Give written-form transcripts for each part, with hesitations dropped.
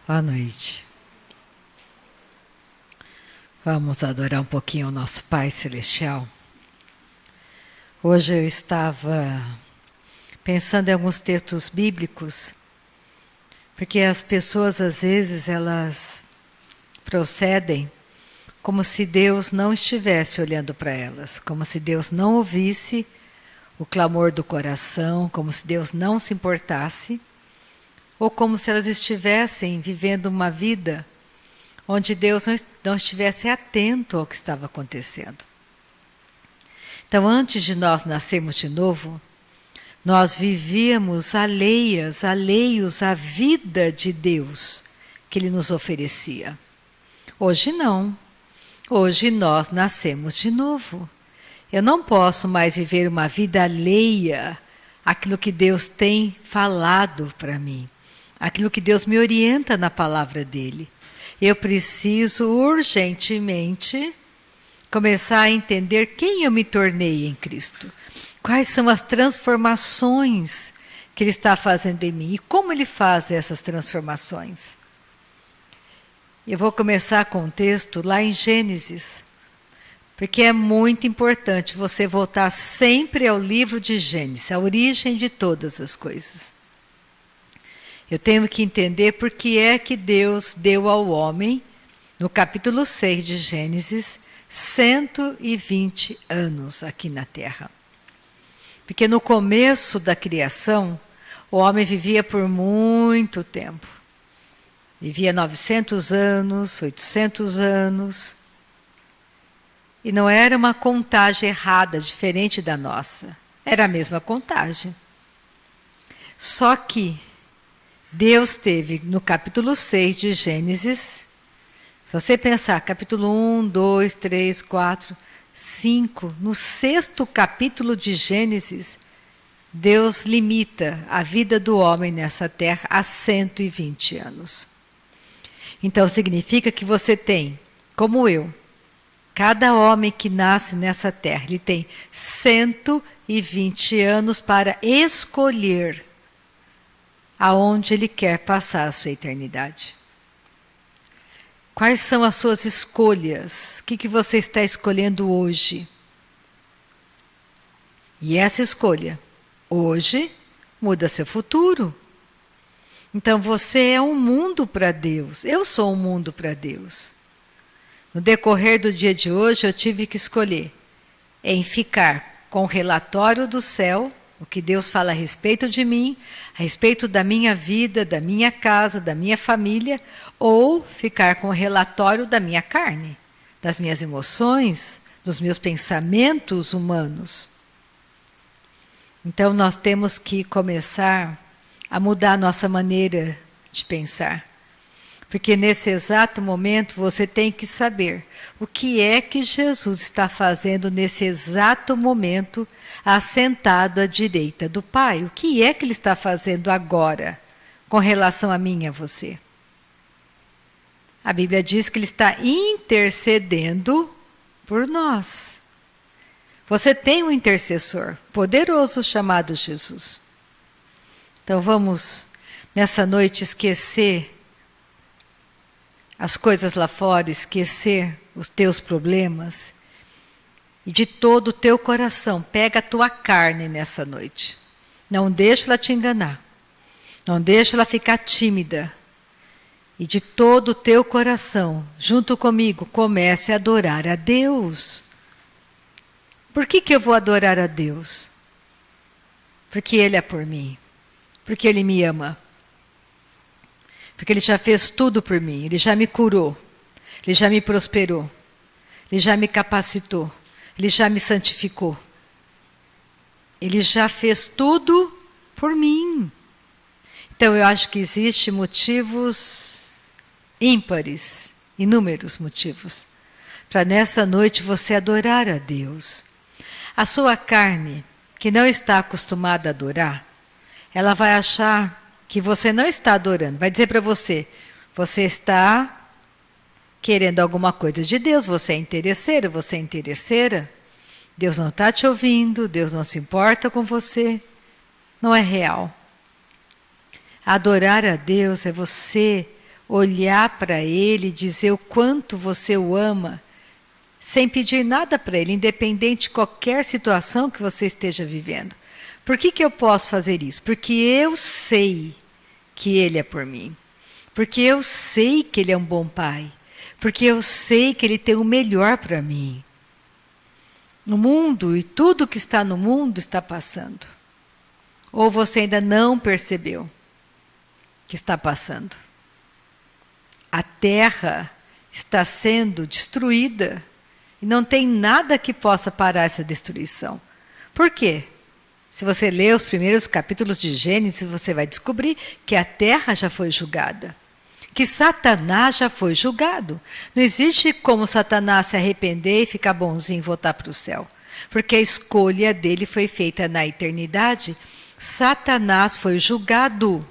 Boa noite. Vamos adorar um pouquinho o nosso Pai Celestial. Hoje eu estava pensando em alguns textos bíblicos, porque as pessoas às vezes elas procedem como se Deus não estivesse olhando para elas, como se Deus não ouvisse o clamor do coração, como se Deus não se importasse, ou como se elas estivessem vivendo uma vida onde Deus não estivesse atento ao que estava acontecendo. Então, antes de nós nascermos de novo, nós vivíamos alheios à vida de Deus que Ele nos oferecia. Hoje não. Hoje nós nascemos de novo. Eu não posso mais viver uma vida alheia àquilo que Deus tem falado para mim, aquilo que Deus me orienta na palavra dEle. Eu preciso urgentemente começar a entender quem eu me tornei em Cristo. Quais são as transformações que Ele está fazendo em mim e como Ele faz essas transformações. Eu vou começar com um texto lá em Gênesis, porque é muito importante você voltar sempre ao livro de Gênesis, a origem de todas as coisas. Eu tenho que entender por que é que Deus deu ao homem, no capítulo 6 de Gênesis, 120 anos aqui na Terra. Porque no começo da criação, o homem vivia por muito tempo. Vivia 900 anos, 800 anos. E não era uma contagem errada, diferente da nossa. Era a mesma contagem. Só que Deus teve, no capítulo 6 de Gênesis, se você pensar, capítulo 1, 2, 3, 4, 5, no 6º capítulo de Gênesis, Deus limita a vida do homem nessa terra a 120 anos. Então significa que você tem, como eu, cada homem que nasce nessa terra, ele tem 120 anos para escolher aonde ele quer passar a sua eternidade. Quais são as suas escolhas? O que você está escolhendo hoje? E essa escolha, hoje, muda seu futuro. Então você é um mundo para Deus. Eu sou um mundo para Deus. No decorrer do dia de hoje, eu tive que escolher em ficar com o relatório do céu, o que Deus fala a respeito de mim, a respeito da minha vida, da minha casa, da minha família, ou ficar com o relatório da minha carne, das minhas emoções, dos meus pensamentos humanos. Então nós temos que começar a mudar a nossa maneira de pensar. Porque nesse exato momento você tem que saber o que é que Jesus está fazendo nesse exato momento, assentado à direita do Pai. O que é que Ele está fazendo agora com relação a mim e a você? A Bíblia diz que Ele está intercedendo por nós. Você tem um intercessor poderoso chamado Jesus. Então vamos nessa noite esquecer as coisas lá fora, esquecer os teus problemas e de todo o teu coração, pega a tua carne nessa noite. Não deixa ela te enganar, não deixa ela ficar tímida e de todo o teu coração, junto comigo, comece a adorar a Deus. Por que eu vou adorar a Deus? Porque Ele é por mim, porque Ele me ama. Porque Ele já fez tudo por mim, Ele já me curou, Ele já me prosperou, Ele já me capacitou, Ele já me santificou. Ele já fez tudo por mim. Então eu acho que existem motivos ímpares, inúmeros motivos, para nessa noite você adorar a Deus. A sua carne, que não está acostumada a adorar, ela vai achar que você não está adorando, vai dizer para você, você está querendo alguma coisa de Deus, você é interesseira, Deus não está te ouvindo, Deus não se importa com você, não é real. Adorar a Deus é você olhar para Ele e dizer o quanto você o ama, sem pedir nada para Ele, independente de qualquer situação que você esteja vivendo. Por que eu posso fazer isso? Porque eu sei que Ele é por mim. Porque eu sei que Ele é um bom Pai. Porque eu sei que Ele tem o melhor para mim. O mundo e tudo que está no mundo está passando. Ou você ainda não percebeu que está passando? A terra está sendo destruída e não tem nada que possa parar essa destruição. Por quê? Se você ler os primeiros capítulos de Gênesis, você vai descobrir que a terra já foi julgada, que Satanás já foi julgado. Não existe como Satanás se arrepender e ficar bonzinho e voltar para o céu, porque a escolha dele foi feita na eternidade. Satanás foi julgado.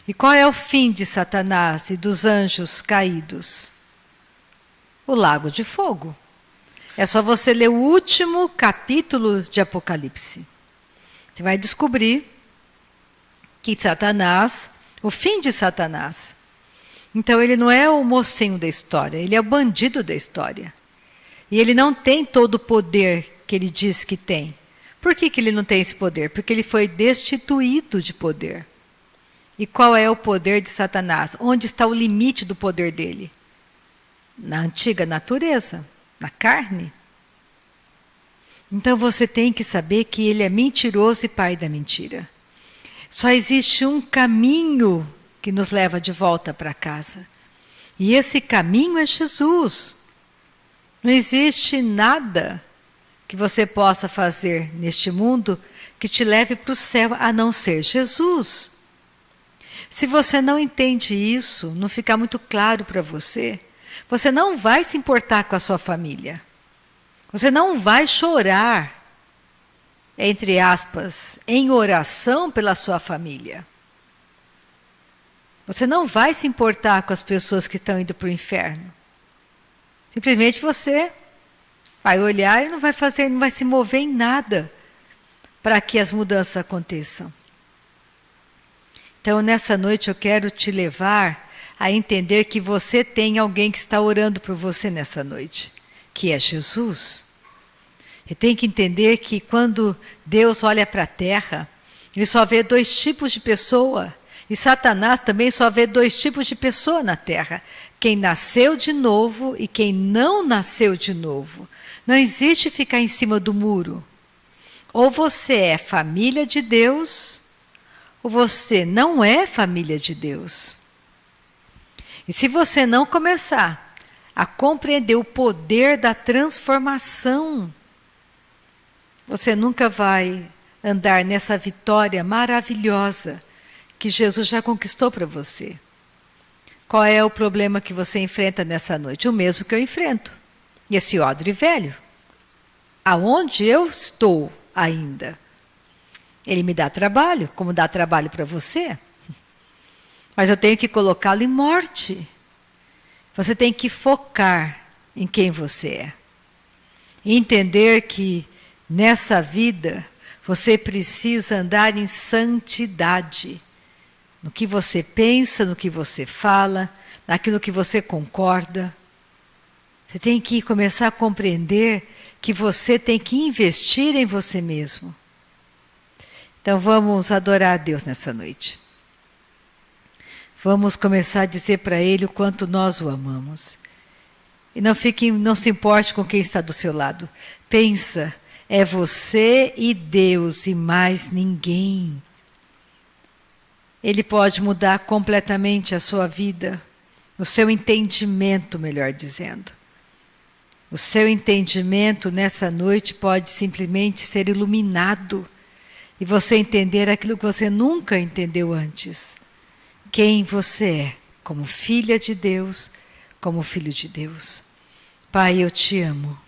E qual é o fim de Satanás e dos anjos caídos? O lago de fogo. É só você ler o último capítulo de Apocalipse. Você vai descobrir que Satanás, o fim de Satanás. Então ele não é o mocinho da história, ele é o bandido da história. E ele não tem todo o poder que ele diz que tem. Por que ele não tem esse poder? Porque ele foi destituído de poder. E qual é o poder de Satanás? Onde está o limite do poder dele? Na antiga natureza, na carne. Então você tem que saber que ele é mentiroso e pai da mentira. Só existe um caminho que nos leva de volta para casa. E esse caminho é Jesus. Não existe nada que você possa fazer neste mundo que te leve para o céu, a não ser Jesus. Se você não entende isso, não ficar muito claro para você, você não vai se importar com a sua família. Você não vai chorar, entre aspas, em oração pela sua família. Você não vai se importar com as pessoas que estão indo para o inferno. Simplesmente você vai olhar e não vai fazer, não vai se mover em nada para que as mudanças aconteçam. Então, nessa noite eu quero te levar a entender que você tem alguém que está orando por você nessa noite, que é Jesus. E tem que entender que quando Deus olha para a terra, Ele só vê dois tipos de pessoa. E Satanás também só vê dois tipos de pessoa na terra. Quem nasceu de novo e quem não nasceu de novo. Não existe ficar em cima do muro. Ou você é família de Deus, ou você não é família de Deus. E se você não começar a compreender o poder da transformação, você nunca vai andar nessa vitória maravilhosa que Jesus já conquistou para você. Qual é o problema que você enfrenta nessa noite? O mesmo que eu enfrento. Esse odre velho. Aonde eu estou ainda? Ele me dá trabalho, como dá trabalho para você. Mas eu tenho que colocá-lo em morte. Você tem que focar em quem você é. E entender que nessa vida você precisa andar em santidade. No que você pensa, no que você fala, naquilo que você concorda. Você tem que começar a compreender que você tem que investir em você mesmo. Então vamos adorar a Deus nessa noite. Vamos começar a dizer para Ele o quanto nós o amamos. E não se importe com quem está do seu lado. Pensa, é você e Deus e mais ninguém. Ele pode mudar completamente a sua vida, o seu entendimento, melhor dizendo. O seu entendimento nessa noite pode simplesmente ser iluminado e você entender aquilo que você nunca entendeu antes. Quem você é, como filha de Deus, como filho de Deus. Pai, eu te amo.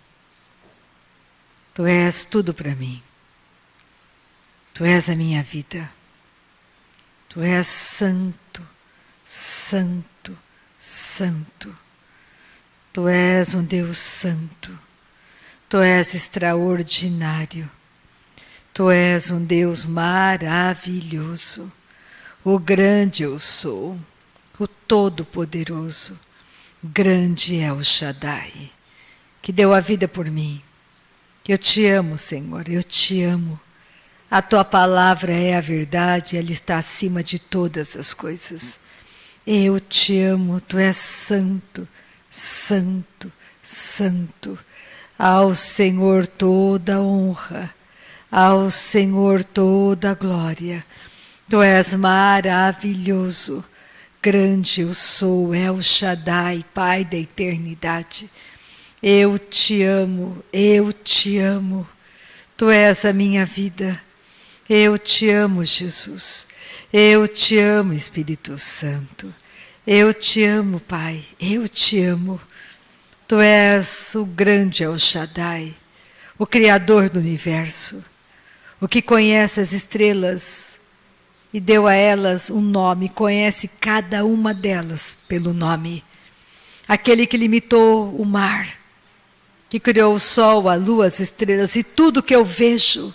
Tu és tudo para mim. Tu és a minha vida. Tu és santo, santo, santo. Tu és um Deus santo. Tu és extraordinário. Tu és um Deus maravilhoso. O grande eu sou. O Todo-Poderoso. Grande é o Shaddai, que deu a vida por mim. Eu te amo, Senhor, eu te amo. A tua palavra é a verdade, ela está acima de todas as coisas. Eu te amo, tu és santo, santo, santo. Ao Senhor toda honra, ao Senhor toda glória. Tu és maravilhoso, grande eu sou, El Shaddai, Pai da eternidade. Eu te amo, eu te amo. Tu és a minha vida. Eu te amo, Jesus. Eu te amo, Espírito Santo. Eu te amo, Pai. Eu te amo. Tu és o grande El Shaddai, o Criador do universo, o que conhece as estrelas e deu a elas um nome, conhece cada uma delas pelo nome. Aquele que limitou o mar, que criou o sol, a lua, as estrelas e tudo que eu vejo.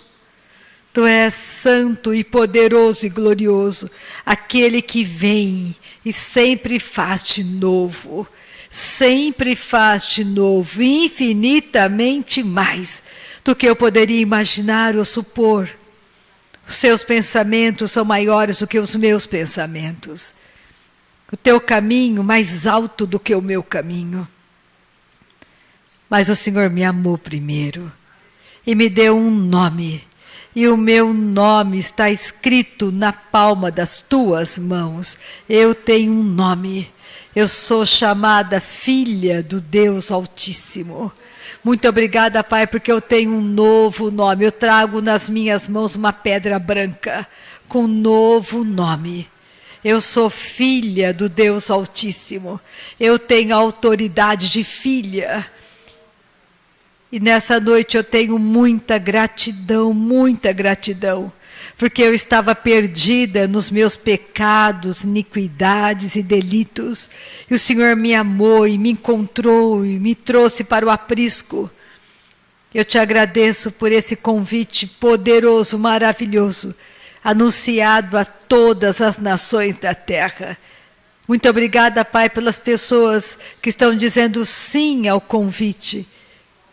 Tu és santo e poderoso e glorioso, aquele que vem e sempre faz de novo. Sempre faz de novo, infinitamente mais do que eu poderia imaginar ou supor. Os seus pensamentos são maiores do que os meus pensamentos. O teu caminho mais alto do que o meu caminho. Mas o Senhor me amou primeiro e me deu um nome. E o meu nome está escrito na palma das tuas mãos. Eu tenho um nome. Eu sou chamada filha do Deus Altíssimo. Muito obrigada, Pai, porque eu tenho um novo nome. Eu trago nas minhas mãos uma pedra branca com um novo nome. Eu sou filha do Deus Altíssimo. Eu tenho a autoridade de filha. E nessa noite eu tenho muita gratidão, porque eu estava perdida nos meus pecados, iniquidades e delitos. E o Senhor me amou e me encontrou e me trouxe para o aprisco. Eu te agradeço por esse convite poderoso, maravilhoso, anunciado a todas as nações da terra. Muito obrigada, Pai, pelas pessoas que estão dizendo sim ao convite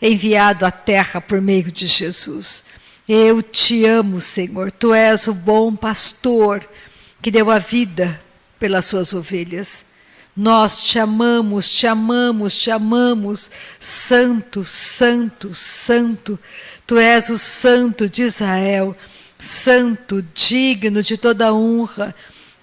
enviado à terra por meio de Jesus. Eu te amo, Senhor. Tu és o bom pastor que deu a vida pelas suas ovelhas. Nós te amamos, te amamos, te amamos. Santo, santo, santo. Tu és o santo de Israel. Santo, digno de toda honra,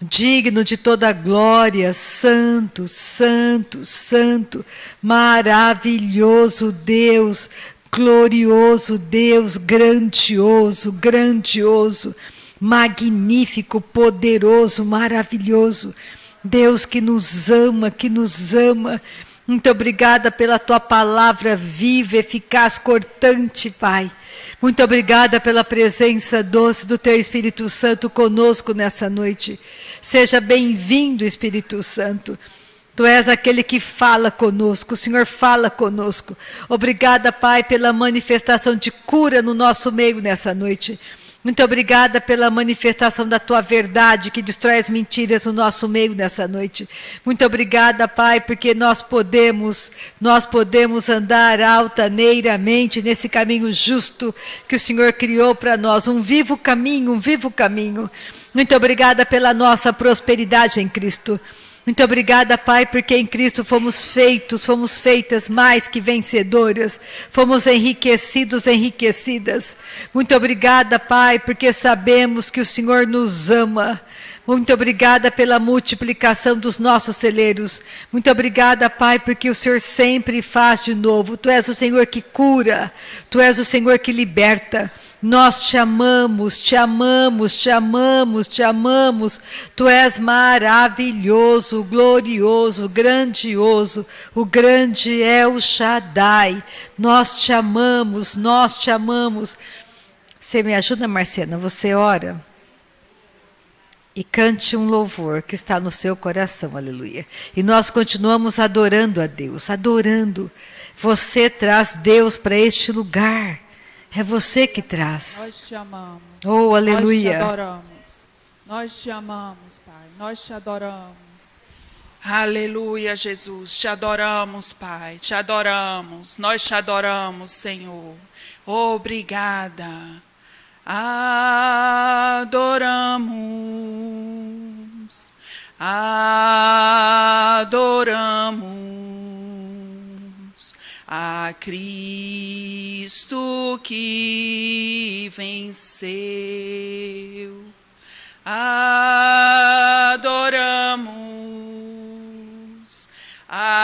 digno de toda glória, santo, santo, santo, maravilhoso Deus, glorioso Deus, grandioso, grandioso, magnífico, poderoso, maravilhoso, Deus que nos ama, que nos ama. Muito obrigada pela tua palavra viva, eficaz, cortante, Pai. Muito obrigada pela presença doce do teu Espírito Santo conosco nessa noite. Seja bem-vindo, Espírito Santo. Tu és aquele que fala conosco, o Senhor fala conosco. Obrigada, Pai, pela manifestação de cura no nosso meio nessa noite. Muito obrigada pela manifestação da tua verdade que destrói as mentiras no nosso meio nessa noite. Muito obrigada, Pai, porque nós podemos andar altaneiramente nesse caminho justo que o Senhor criou para nós, um vivo caminho, um vivo caminho. Muito obrigada pela nossa prosperidade em Cristo. Muito obrigada, Pai, porque em Cristo fomos feitas mais que vencedoras, fomos enriquecidos, enriquecidas. Muito obrigada, Pai, porque sabemos que o Senhor nos ama. Muito obrigada pela multiplicação dos nossos celeiros. Muito obrigada, Pai, porque o Senhor sempre faz de novo. Tu és o Senhor que cura, Tu és o Senhor que liberta. Nós te amamos, te amamos, te amamos, te amamos. Tu és maravilhoso, glorioso, grandioso. O grande é o Shaddai. Nós te amamos, nós te amamos. Você me ajuda, Marciana? Você ora e cante um louvor que está no seu coração, aleluia. E nós continuamos adorando a Deus, adorando. Você traz Deus para este lugar. É você que traz. Nós te amamos. Oh, aleluia. Nós te adoramos. Nós te amamos, Pai. Nós te adoramos. Aleluia, Jesus. Te adoramos, Pai. Te adoramos. Nós te adoramos, Senhor. Obrigada. Adoramos. Adoramos a Cristo que venceu. Adoramos, adoramos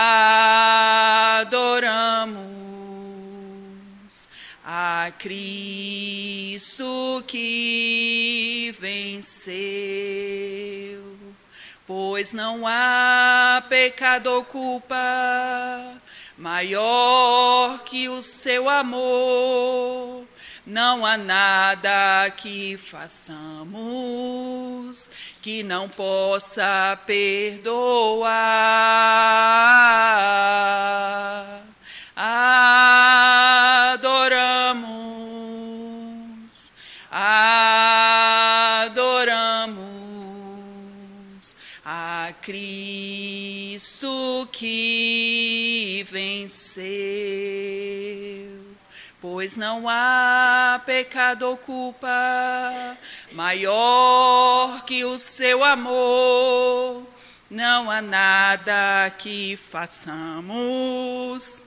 a Cristo que venceu. Pois não há pecado ou culpa maior que o seu amor. Não há nada que façamos que não possa perdoar. Adoramos, adoramos a Cristo que venceu. Pois não há pecado ou culpa maior que o seu amor. Não há nada que façamos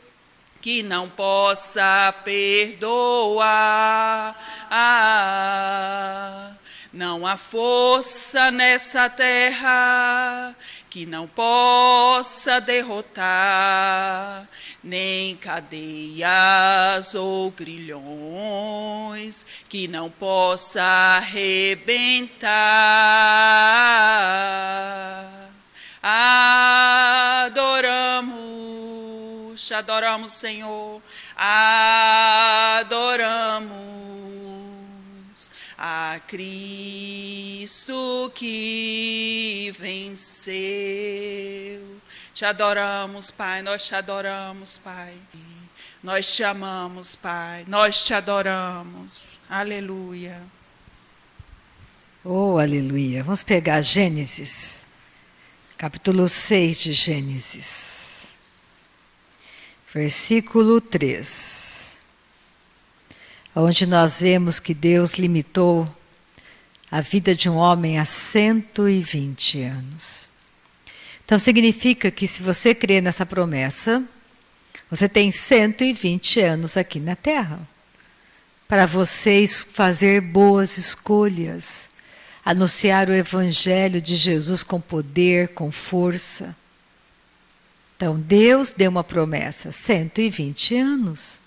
que não possa perdoar. Não há força nessa terra que não possa derrotar, nem cadeias ou grilhões que não possa arrebentar. Adoramos, te adoramos, Senhor, adoramos a Cristo que venceu. Te adoramos, Pai, nós te adoramos, Pai. Nós te amamos, Pai, nós te adoramos. Aleluia. Oh, aleluia. Vamos pegar Gênesis, capítulo 6 de Gênesis, versículo 3, onde nós vemos que Deus limitou a vida de um homem a 120 anos. Então significa que se você crê nessa promessa, você tem 120 anos aqui na Terra para vocês fazer boas escolhas, anunciar o Evangelho de Jesus com poder, com força. Então Deus deu uma promessa, 120 anos.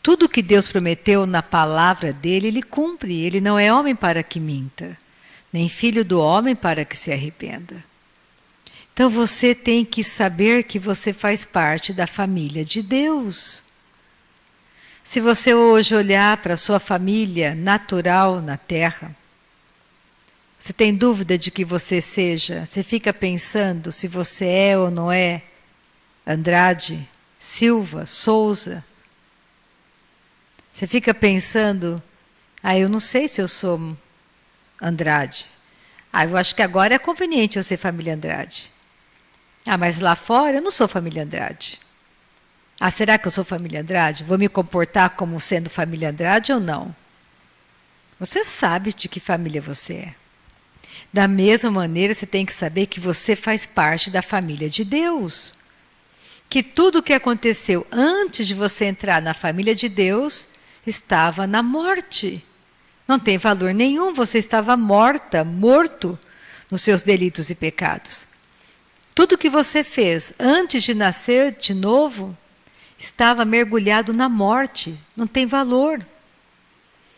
Tudo que Deus prometeu na palavra dele, ele cumpre. Ele não é homem para que minta, nem filho do homem para que se arrependa. Então você tem que saber que você faz parte da família de Deus. Se você hoje olhar para a sua família natural na terra, você tem dúvida de que você seja? Você fica pensando se você é ou não é Andrade, Silva, Souza? Você fica pensando, eu não sei se eu sou Andrade. Eu acho que agora é conveniente eu ser família Andrade. Mas lá fora eu não sou família Andrade. Será que eu sou família Andrade? Vou me comportar como sendo família Andrade ou não? Você sabe de que família você é. Da mesma maneira, você tem que saber que você faz parte da família de Deus. Que tudo o que aconteceu antes de você entrar na família de Deus estava na morte. Não tem valor nenhum, você estava morto nos seus delitos e pecados. Tudo que você fez antes de nascer de novo estava mergulhado na morte, não tem valor.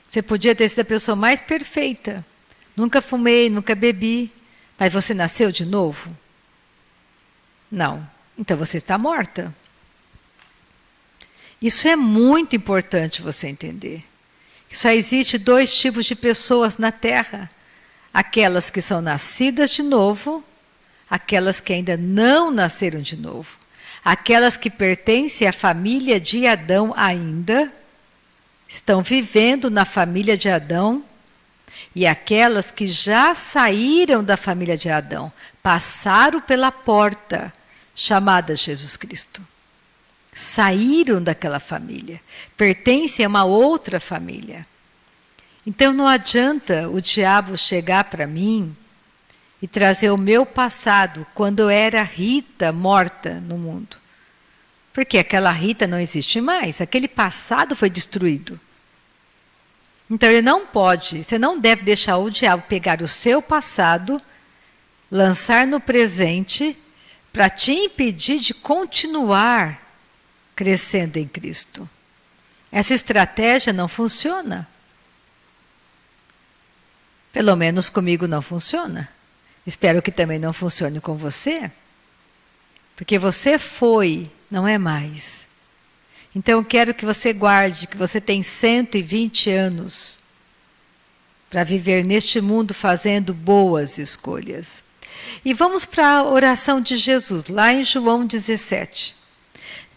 Você podia ter sido a pessoa mais perfeita. Nunca fumei, nunca bebi, mas você nasceu de novo? Não, então você está morta. Isso é muito importante você entender. Só existe 2 tipos de pessoas na Terra. Aquelas que são nascidas de novo, aquelas que ainda não nasceram de novo. Aquelas que pertencem à família de Adão ainda, estão vivendo na família de Adão, e aquelas que já saíram da família de Adão, passaram pela porta chamada Jesus Cristo. Saíram daquela família, pertencem a uma outra família. Então não adianta o diabo chegar para mim e trazer o meu passado, quando eu era Rita morta no mundo. Porque aquela Rita não existe mais, aquele passado foi destruído. Então ele não pode, você não deve deixar o diabo pegar o seu passado, lançar no presente, para te impedir de continuar crescendo em Cristo. Essa estratégia não funciona. Pelo menos comigo não funciona. Espero que também não funcione com você. Porque você foi, não é mais. Então eu quero que você guarde que você tem 120 anos para viver neste mundo fazendo boas escolhas. E vamos para a oração de Jesus, lá em João 17.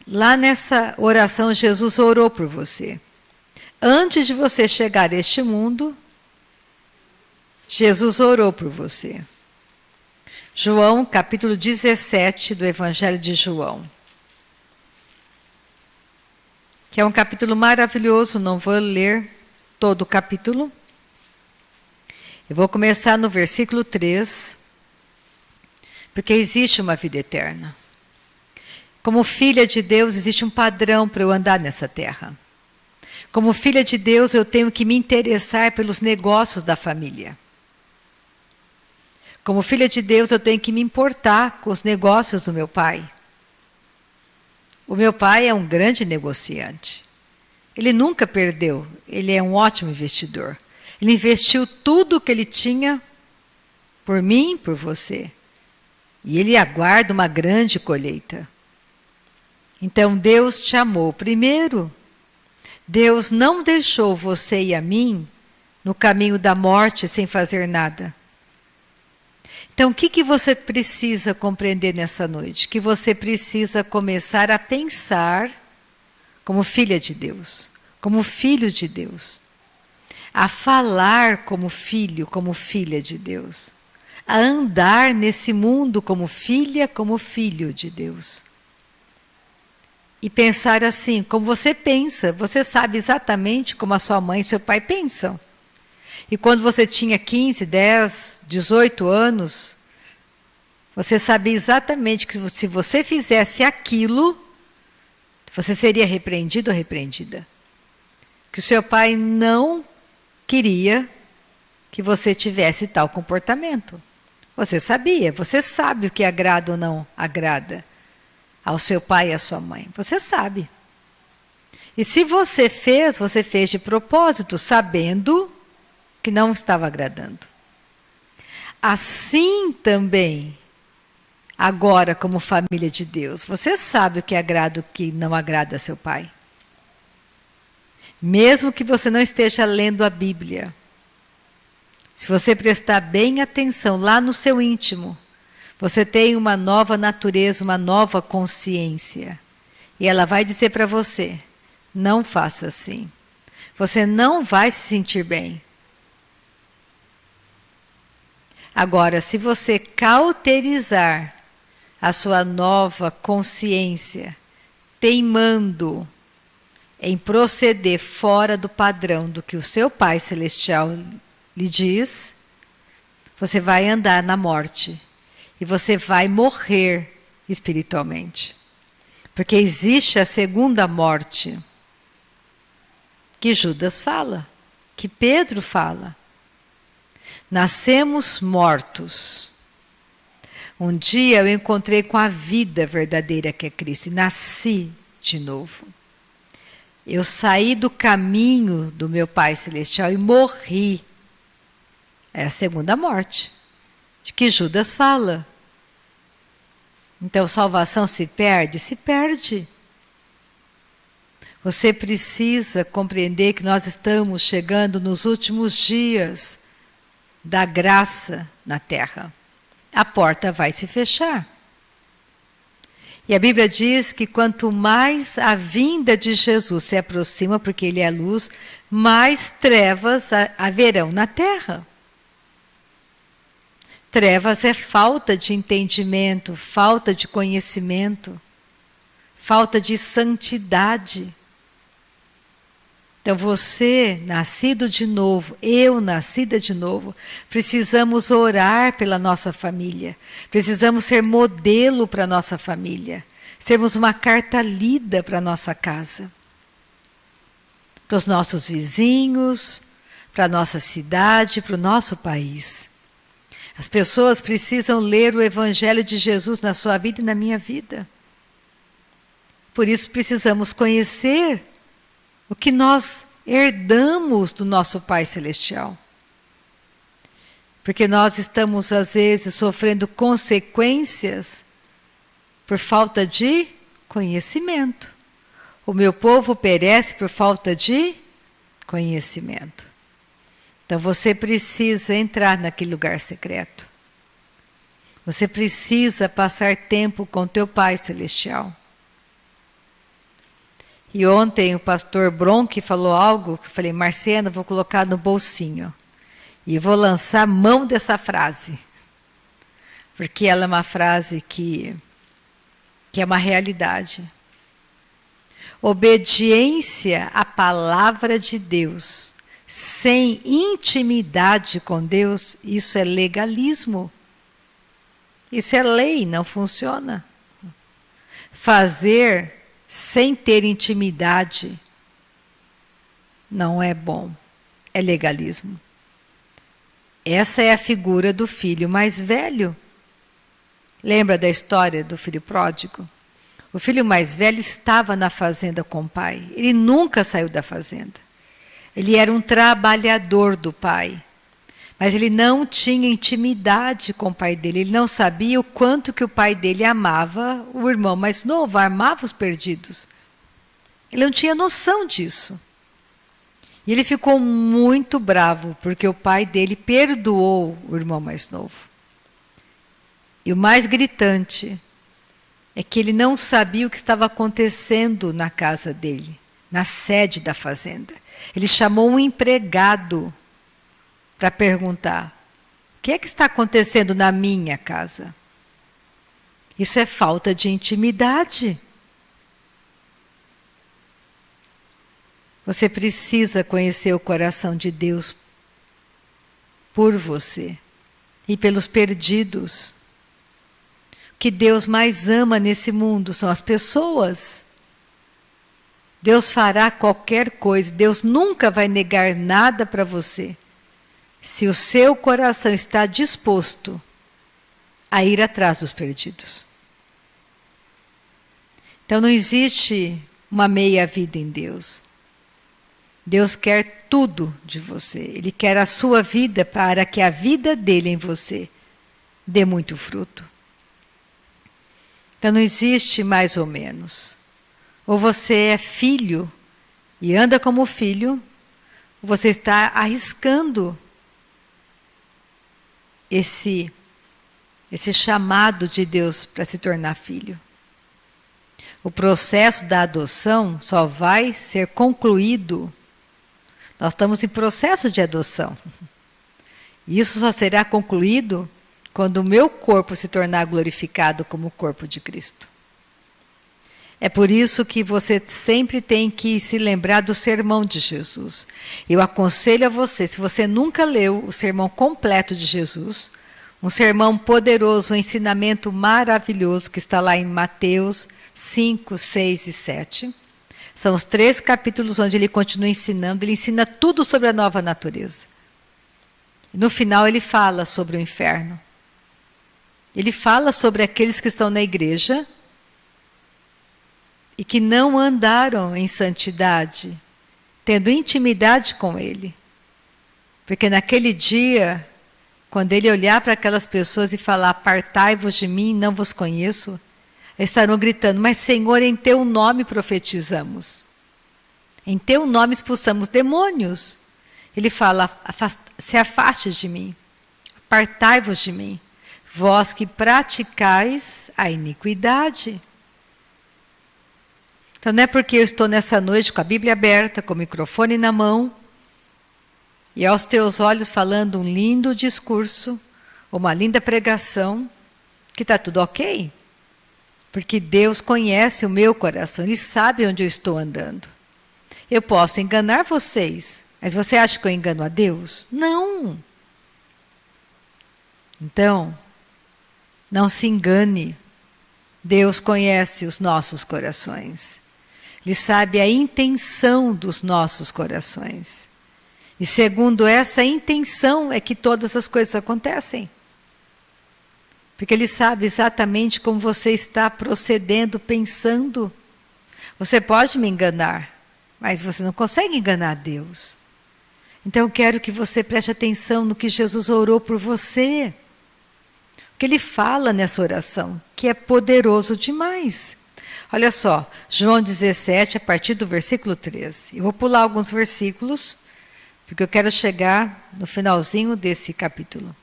Lá nessa oração, Jesus orou por você. Antes de você chegar a este mundo, Jesus orou por você. João, capítulo 17 do Evangelho de João. Que é um capítulo maravilhoso, não vou ler todo o capítulo. Eu vou começar no versículo 3, porque existe uma vida eterna. Como filha de Deus, existe um padrão para eu andar nessa terra. Como filha de Deus, eu tenho que me interessar pelos negócios da família. Como filha de Deus, eu tenho que me importar com os negócios do meu pai. O meu pai é um grande negociante. Ele nunca perdeu, ele é um ótimo investidor. Ele investiu tudo o que ele tinha por mim, por você. E ele aguarda uma grande colheita. Então Deus te amou primeiro. Deus não deixou você e a mim no caminho da morte sem fazer nada. Então o que você precisa compreender nessa noite? Que você precisa começar a pensar como filha de Deus, como filho de Deus. A falar como filho, como filha de Deus. A andar nesse mundo como filha, como filho de Deus. E pensar assim, como você pensa, você sabe exatamente como a sua mãe e seu pai pensam. E quando você tinha 15, 10, 18 anos, você sabia exatamente que se você fizesse aquilo, você seria repreendido ou repreendida. Que o seu pai não queria que você tivesse tal comportamento. Você sabia, você sabe o que agrada ou não agrada ao seu pai e à sua mãe. Você sabe. E se você fez de propósito, sabendo que não estava agradando. Assim também, agora como família de Deus, você sabe o que agrada e o que não agrada a seu pai. Mesmo que você não esteja lendo a Bíblia, se você prestar bem atenção lá no seu íntimo, você tem uma nova natureza, uma nova consciência. E ela vai dizer para você, não faça assim. Você não vai se sentir bem. Agora, se você cauterizar a sua nova consciência, teimando em proceder fora do padrão do que o seu Pai Celestial lhe diz, você vai andar na morte. E você vai morrer espiritualmente. Porque existe a segunda morte. Que Judas fala. Que Pedro fala. Nascemos mortos. Um dia eu encontrei com a vida verdadeira que é Cristo. E nasci de novo. Eu saí do caminho do meu Pai Celestial e morri. É a segunda morte. De que Judas fala. Então, salvação se perde? Se perde. Você precisa compreender que nós estamos chegando nos últimos dias da graça na terra. A porta vai se fechar. E a Bíblia diz que quanto mais a vinda de Jesus se aproxima, porque Ele é a luz, mais trevas haverão na terra. Trevas é falta de entendimento, falta de conhecimento, falta de santidade. Então você, nascido de novo, eu, nascida de novo, precisamos orar pela nossa família, precisamos ser modelo para a nossa família, sermos uma carta lida para a nossa casa, para os nossos vizinhos, para a nossa cidade, para o nosso país. As pessoas precisam ler o Evangelho de Jesus na sua vida e na minha vida. Por isso precisamos conhecer o que nós herdamos do nosso Pai Celestial. Porque nós estamos, às vezes, sofrendo consequências por falta de conhecimento. O meu povo perece por falta de conhecimento. Então você precisa entrar naquele lugar secreto. Você precisa passar tempo com teu Pai Celestial. E ontem o pastor Bronque falou algo que eu falei, Marciana, vou colocar no bolsinho. E vou lançar mão dessa frase. Porque ela é uma frase que é uma realidade. Obediência à palavra de Deus, sem intimidade com Deus, isso é legalismo. Isso é lei, não funciona. Fazer sem ter intimidade não é bom, é legalismo. Essa é a figura do filho mais velho. Lembra da história do filho pródigo? O filho mais velho estava na fazenda com o pai. Ele nunca saiu da fazenda. Ele era um trabalhador do pai. Mas ele não tinha intimidade com o pai dele. Ele não sabia o quanto que o pai dele amava o irmão mais novo, amava os perdidos. Ele não tinha noção disso. E ele ficou muito bravo, porque o pai dele perdoou o irmão mais novo. E o mais gritante é que ele não sabia o que estava acontecendo na casa dele, na sede da fazenda. Ele chamou um empregado para perguntar: o que é que está acontecendo na minha casa? Isso é falta de intimidade. Você precisa conhecer o coração de Deus por você e pelos perdidos. O que Deus mais ama nesse mundo são as pessoas. Deus fará qualquer coisa, Deus nunca vai negar nada para você, se o seu coração está disposto a ir atrás dos perdidos. Então não existe uma meia-vida em Deus. Deus quer tudo de você. Ele quer a sua vida para que a vida dele em você dê muito fruto. Então não existe mais ou menos. Ou você é filho e anda como filho, ou você está arriscando esse chamado de Deus para se tornar filho. O processo da adoção só vai ser concluído. Nós estamos em processo de adoção. Isso só será concluído quando o meu corpo se tornar glorificado como o corpo de Cristo. É por isso que você sempre tem que se lembrar do sermão de Jesus. Eu aconselho a você, se você nunca leu o sermão completo de Jesus, um sermão poderoso, um ensinamento maravilhoso que está lá em Mateus 5, 6 e 7. São os 3 capítulos onde ele continua ensinando, ele ensina tudo sobre a nova natureza. E no final ele fala sobre o inferno. Ele fala sobre aqueles que estão na igreja e que não andaram em santidade, tendo intimidade com ele. Porque naquele dia, quando ele olhar para aquelas pessoas e falar: apartai-vos de mim, não vos conheço, estarão gritando: mas Senhor, em teu nome profetizamos. Em teu nome expulsamos demônios. Ele fala: se afaste de mim, apartai-vos de mim, vós que praticais a iniquidade. Então não é porque eu estou nessa noite com a Bíblia aberta, com o microfone na mão, e aos teus olhos falando um lindo discurso, uma linda pregação, que está tudo ok. Porque Deus conhece o meu coração, Ele sabe onde eu estou andando. Eu posso enganar vocês, mas você acha que eu engano a Deus? Não. Então, não se engane. Deus conhece os nossos corações. Ele sabe a intenção dos nossos corações. E segundo essa intenção é que todas as coisas acontecem. Porque Ele sabe exatamente como você está procedendo, pensando. Você pode me enganar, mas você não consegue enganar Deus. Então eu quero que você preste atenção no que Jesus orou por você. O que Ele fala nessa oração, que é poderoso demais. Olha só, João 17, a partir do versículo 13. Eu vou pular alguns versículos, porque eu quero chegar no finalzinho desse capítulo.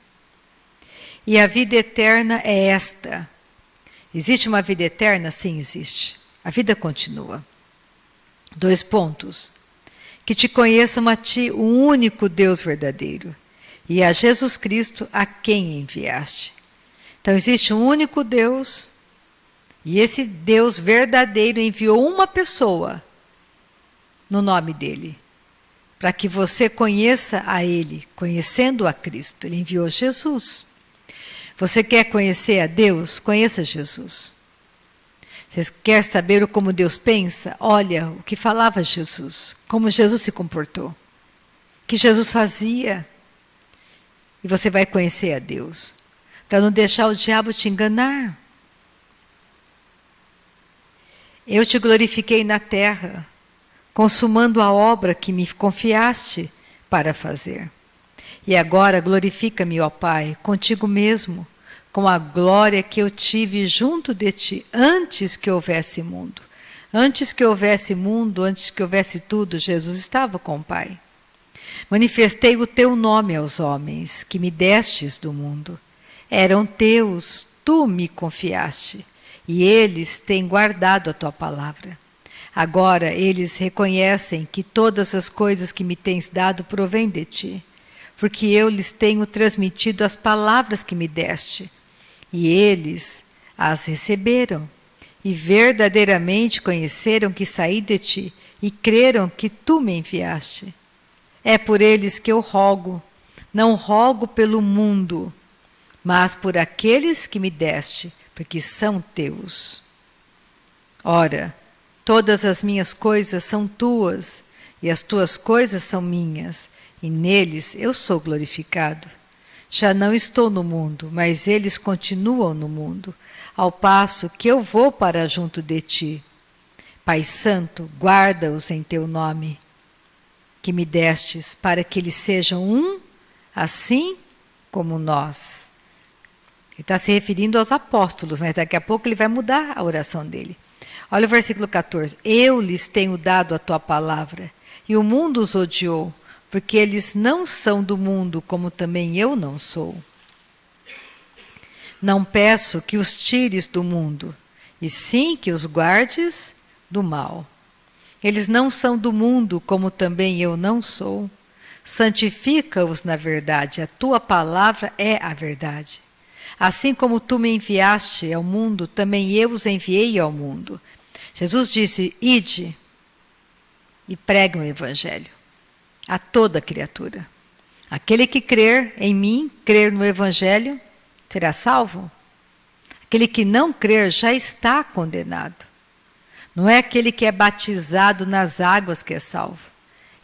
E a vida eterna é esta. Existe uma vida eterna? Sim, existe. A vida continua. 2 pontos. Que te conheçam a ti, o único Deus verdadeiro, e a Jesus Cristo, a quem enviaste. Então existe um único Deus, e esse Deus verdadeiro enviou uma pessoa no nome dele, para que você conheça a Ele, conhecendo a Cristo. Ele enviou Jesus. Você quer conhecer a Deus? Conheça Jesus. Você quer saber como Deus pensa? Olha o que falava Jesus, como Jesus se comportou, o que Jesus fazia. E você vai conhecer a Deus, para não deixar o diabo te enganar. Eu te glorifiquei na terra, consumando a obra que me confiaste para fazer. E agora glorifica-me, ó Pai, contigo mesmo, com a glória que eu tive junto de ti, antes que houvesse mundo. Antes que houvesse mundo, antes que houvesse tudo, Jesus estava com o Pai. Manifestei o teu nome aos homens, que me destes do mundo. Eram teus, tu me confiaste, e eles têm guardado a tua palavra. Agora eles reconhecem que todas as coisas que me tens dado provêm de ti, porque eu lhes tenho transmitido as palavras que me deste, e eles as receberam, e verdadeiramente conheceram que saí de ti, e creram que tu me enviaste. É por eles que eu rogo, não rogo pelo mundo, mas por aqueles que me deste, porque são teus. Ora, todas as minhas coisas são tuas, e as tuas coisas são minhas, e neles eu sou glorificado. Já não estou no mundo, mas eles continuam no mundo, ao passo que eu vou para junto de ti. Pai Santo, guarda-os em teu nome, que me destes, para que eles sejam um, assim como nós. Ele está se referindo aos apóstolos, mas daqui a pouco ele vai mudar a oração dele. Olha o versículo 14. Eu lhes tenho dado a tua palavra, e o mundo os odiou, porque eles não são do mundo, como também eu não sou. Não peço que os tires do mundo, e sim que os guardes do mal. Eles não são do mundo, como também eu não sou. Santifica-os na verdade, a tua palavra é a verdade. Assim como tu me enviaste ao mundo, também eu os enviei ao mundo. Jesus disse, ide e preguem o evangelho a toda criatura. Aquele que crer em mim, crer no evangelho, será salvo. Aquele que não crer já está condenado. Não é aquele que é batizado nas águas que é salvo.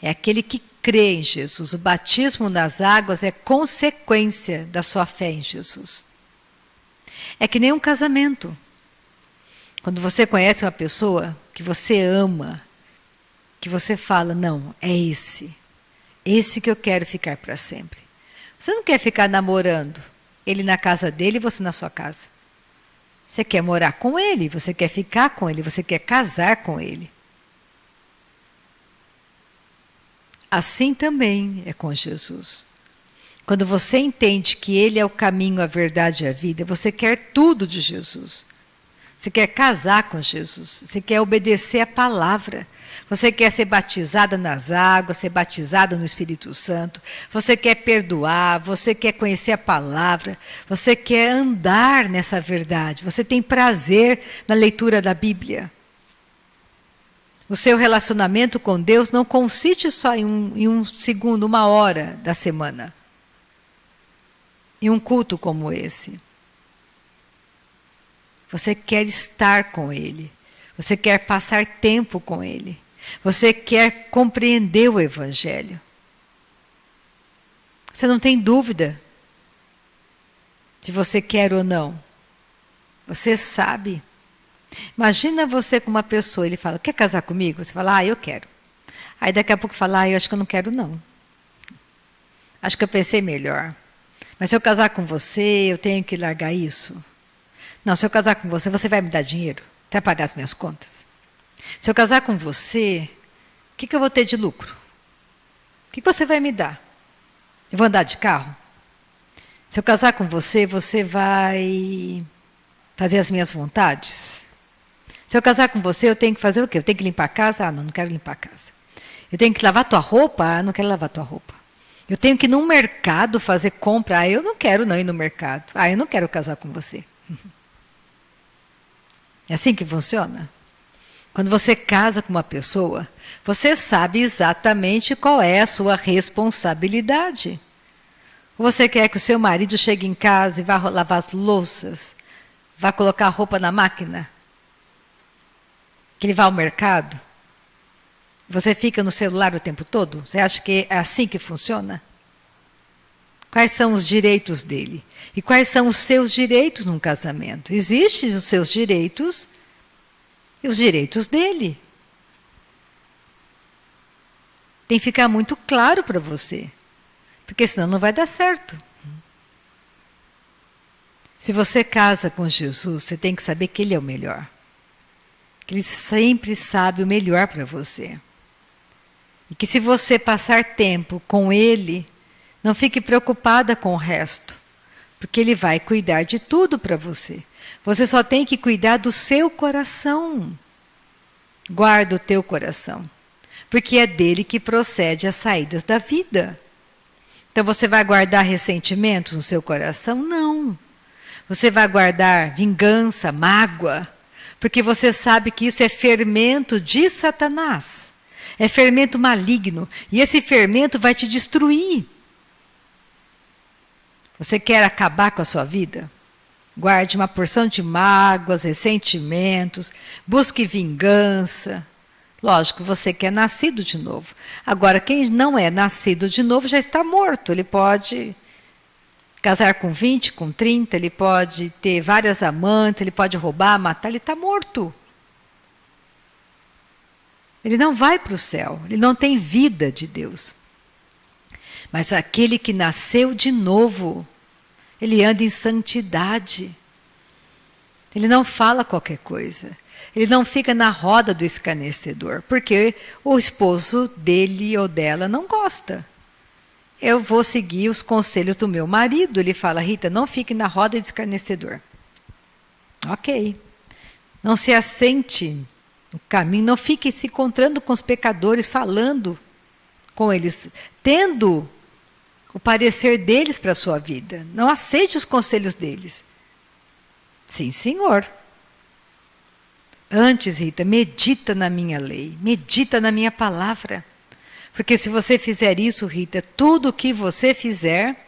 É aquele que crê em Jesus. O batismo nas águas é consequência da sua fé em Jesus. É que nem um casamento. Quando você conhece uma pessoa que você ama, que você fala, não, é esse que eu quero ficar para sempre. Você não quer ficar namorando ele na casa dele e você na sua casa. Você quer morar com ele, você quer ficar com ele, você quer casar com ele. Assim também é com Jesus. Quando você entende que ele é o caminho, a verdade e a vida, você quer tudo de Jesus. Você quer casar com Jesus. Você quer obedecer a palavra. Você quer ser batizada nas águas, ser batizada no Espírito Santo. Você quer perdoar, você quer conhecer a palavra. Você quer andar nessa verdade. Você tem prazer na leitura da Bíblia. O seu relacionamento com Deus não consiste só em um segundo, 1 hora da semana. Em um culto como esse. Você quer estar com Ele. Você quer passar tempo com Ele. Você quer compreender o Evangelho. Você não tem dúvida se você quer ou não. Você sabe. Imagina você com uma pessoa, ele fala, quer casar comigo? Você fala, eu quero. Aí daqui a pouco fala, eu acho que eu não quero não. Acho que eu pensei melhor. Mas se eu casar com você, eu tenho que largar isso? Não, se eu casar com você, você vai me dar dinheiro até pagar as minhas contas. Se eu casar com você, o que eu vou ter de lucro? O que você vai me dar? Eu vou andar de carro? Se eu casar com você, você vai fazer as minhas vontades? Se eu casar com você, eu tenho que fazer o quê? Eu tenho que limpar a casa? Não quero limpar a casa. Eu tenho que lavar tua roupa? Não quero lavar tua roupa. Eu tenho que ir num mercado fazer compra? Eu não quero não ir no mercado. Eu não quero casar com você. É assim que funciona? Quando você casa com uma pessoa, você sabe exatamente qual é a sua responsabilidade. Você quer que o seu marido chegue em casa e vá lavar as louças? Vá colocar a roupa na máquina? Que ele vá ao mercado? Você fica no celular o tempo todo? Você acha que é assim que funciona? Quais são os direitos dele? E quais são os seus direitos num casamento? Existem os seus direitos e os direitos dele. Tem que ficar muito claro para você, porque senão não vai dar certo. Se você casa com Jesus, você tem que saber que Ele é o melhor. Que Ele sempre sabe o melhor para você. E que se você passar tempo com Ele, não fique preocupada com o resto, porque Ele vai cuidar de tudo para você. Você só tem que cuidar do seu coração. Guarda o teu coração, porque é dele que procede as saídas da vida. Então você vai guardar ressentimentos no seu coração? Não. Você vai guardar vingança, mágoa, porque você sabe que isso é fermento de Satanás. É fermento maligno, e esse fermento vai te destruir. Você quer acabar com a sua vida? Guarde uma porção de mágoas, ressentimentos, busque vingança. Lógico, você que é nascido de novo. Agora, quem não é nascido de novo já está morto. Ele pode casar com 20, com 30, ele pode ter várias amantes, ele pode roubar, matar, ele está morto. Ele não vai para o céu, ele não tem vida de Deus. Mas aquele que nasceu de novo, ele anda em santidade. Ele não fala qualquer coisa. Ele não fica na roda do escarnecedor, porque o esposo dele ou dela não gosta. Eu vou seguir os conselhos do meu marido. Ele fala, Rita, não fique na roda de escarnecedor. Ok. Não se assente no caminho, não fique se encontrando com os pecadores, falando com eles, tendo o parecer deles para a sua vida. Não aceite os conselhos deles. Sim, senhor. Antes, Rita, medita na minha lei, medita na minha palavra. Porque se você fizer isso, Rita, tudo o que você fizer